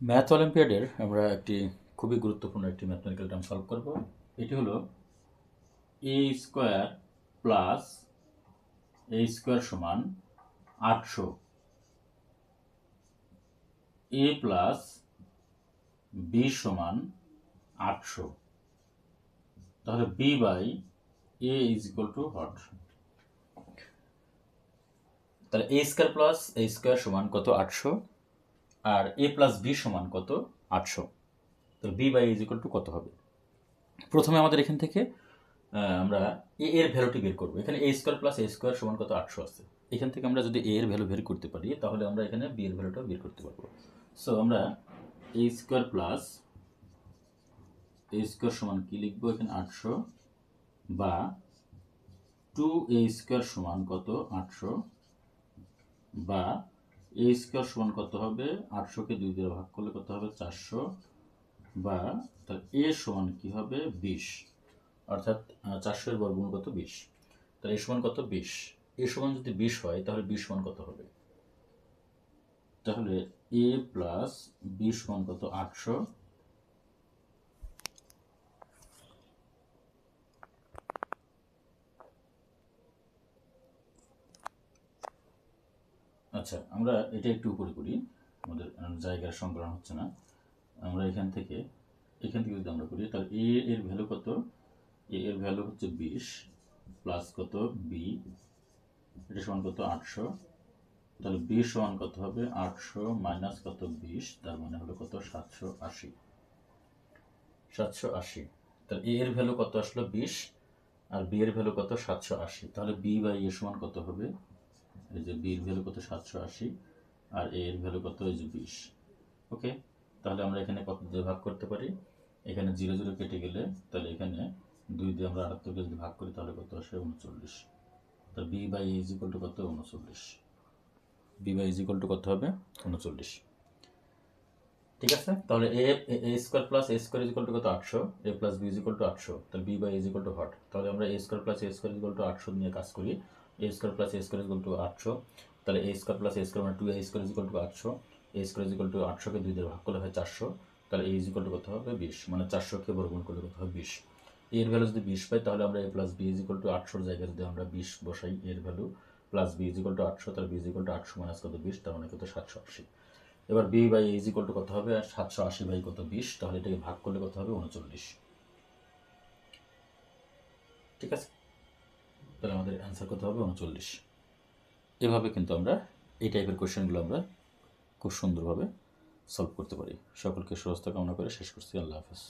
Math অলিম্পিয়াডের আমরা একটি খুবই গুরুত্বপূর্ণ একটি ম্যাথমেটিক্যাল টার্ম সলভ করব। এটি হলো A square plus A square সমান 800, এ প্লাস বি সমান 800। তাহলে B by A is equal to hot. তাহলে A square plus A square সমান কত? 800। আর এ প্লাস বি সমান কত? 800। তো B by is equal to কত হবে? প্রথমে আমাদের এখান থেকে আমরা এ এর ভ্যালুটি বের করবো। এখানে এ স্কোয়ার প্লাস এ স্কোয়ার সমান কত? 800 আছে। এখান থেকে আমরা যদি এ এর ভ্যালু বের করতে পারি তাহলে আমরা এখানে বি এর ভ্যালুটাও বের করতে পারবো। সো আমরা A square plus A square সমান কি লিখবো? এখানে 800 বা 2a স্কোয়ার সমান কত? 800 বা এ স্কোয়ার সমান কত হবে? 800কে 2 দিয়ে ভাগ করলে কত হবে? 400 বা তাহলে এ সমান কি হবে? 20, অর্থাৎ 400 এর বর্গমূল কত? 20। তাহলে এ সমান কত? 20। এ সমান যদি 20 হয় তাহলে বি সমান কত হবে? তাহলে এ প্লাস বি সমান কত? 800। আচ্ছা, আমরা এটা একটু উপরে করি, আমাদের জায়গার সংকলন হচ্ছে না। আমরা এখান থেকে যদি আমরা করি তাহলে এ এর ভ্যালু কত? এ এর ভ্যালু হচ্ছে 20 প্লাস কত? বি, এটা সমান কত? 800। তাহলে বি সমান কত হবে? 800 মাইনাস কত? 20, তার মানে হলো কত? 780। 780। তাহলে এ এর ভ্যালু কত আসলো? 20 আর বি এর ভ্যালু কত? 780। তাহলে বি বাই এ সমান কত হবে? এই যে বি এর ভ্যালু কত? 780 আর এ এর ভ্যালু কত? এই যে 20। ওকে, তাহলে আমরা এখানে কত দিয়ে ভাগ করতে পারি? এখানে 0 0 কেটে গেলে তাহলে এখানে 2 দিয়ে আমরা 78কে যদি ভাগ করি তাহলে কত আসে? 39। তাহলে B by A is equal to কত? 39। B by is equal to কত হবে? 39। ঠিক আছে, তাহলে A square plus A square is equal to কত? 800। A plus B is equal to 800। তাহলে B by is equal to hot. তাহলে আমরা A square plus A square is equal to 800 নিয়ে কাজ করি। A square plus A square is equal to 800। তাহলে A square plus A square মানে 2a square is equal to 800। A square is equal to 800কে 2 দিয়ে ভাগ করলে হয় 400। তাহলে এ ইজ ইকুয়াল টু কত হবে? 20, মানে 400কে বর্গমূল করলে কত হবে? 20। এর ভ্যালু যদি 20 পাই তাহলে আমরা A plus B is equal to 800 জায়গায় যদি আমরা 20 বসাই, এর value plus B is equal to 800, তাহলে B is equal to 800 minus কত? 20, তার মানে কত? 780। এবার B by is equal to কত হবে? 780 বাই কত? 20, তাহলে এটাকে ভাগ করলে কত হবে? 39। ঠিক আছে, তাহলে আমাদের অ্যান্সার কত হবে? 39। এভাবে কিন্তু আমরা এই টাইপের কোয়েশ্চেনগুলো আমরা খুব সুন্দরভাবে সলভ করতে পারি। সকলকে সুস্থতা কামনা করে শেষ করছি। আল্লাহ হাফেজ।